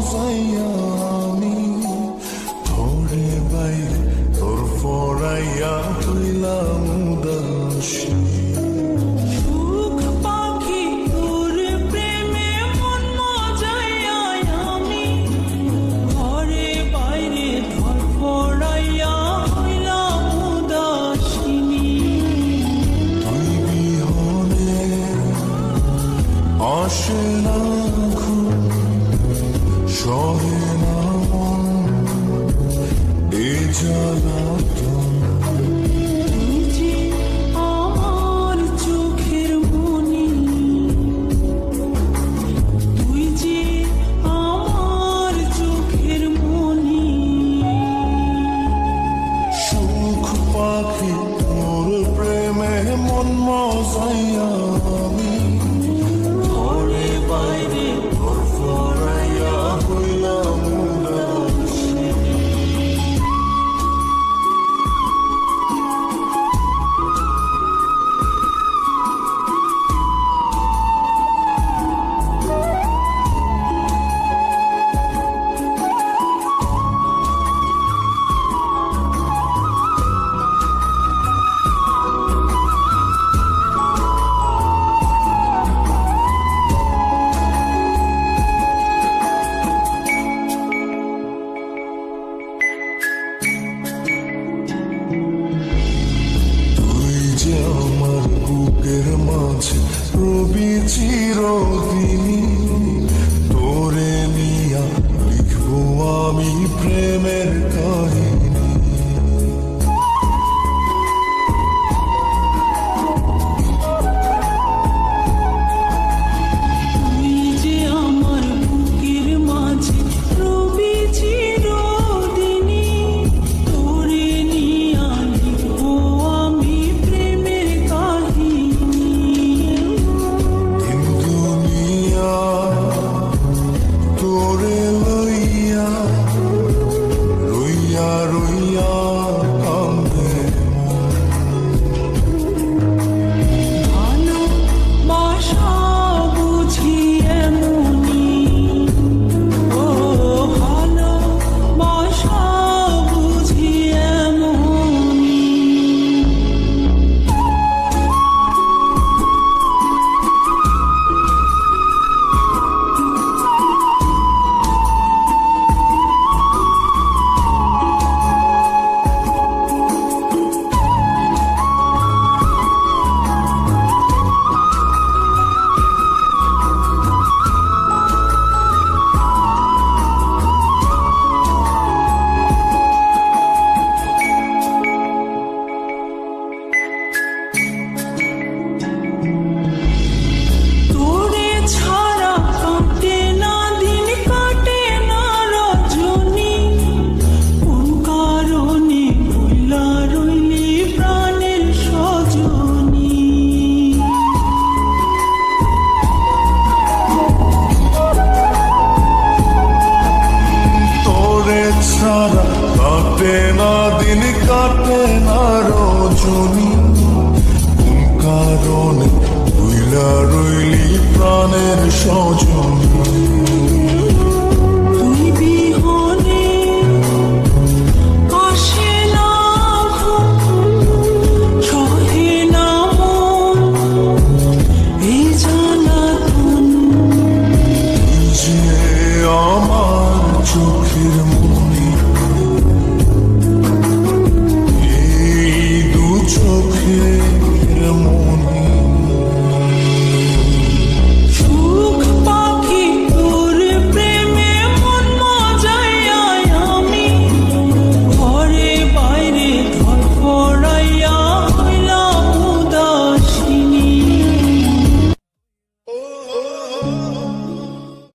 মজাইয়া আমি ঘরে বাইরে তোর পড়াইয়া হইলাম উদাসী। সুখ পাখি তোর প্রেমে মন মজাইয়া আমি ঘরে বাইরে ধরফড়াইয়া হইলাম উদাসিনী। তুই বিহনে আসে না ঘুম, সহে না মন এ জ্বালাতন। তুই যে আমার চোখের মনি, তুই যে আমার চোখের মনি। সুখ পাখি তোর প্রেমে মন মজাইয়া আমি ঘরে বাইরে তোর পড়াইয়া হইলাম উদাসী। তুই যে আমার বুকের মাঝে রবি চিরদিনই, তোরে নিয়া লিখবো আমি প্রেমের কাহিনী। তুই যে আমার বুকের মাঝে রবি চিরদিনই, তোরে নিয়া লিখবো আমি প্রেমের কাহিনী। দিন দুনিয়া তোরে লইয়া রইয়া রইয়া কান্দে মন। ভালোবাসা বুঝি এমনি, ও ভালোবাসা বুঝি এমনি। তোরে ছাড়া কাটে না দিন, কাটে না রজনী। কোন কারণে ভুলা রইলি প্রাণের সজনী। তোরে ছাড়া কাটে না দিন, কাটে না রজনী। কোন কারণে ভুইলা রইলি প্রাণের সজনী। তুই বিহনে আসে না ঘুম, সহে না মন এই জ্বালাতন। তুই যে আমার চোখের মনি,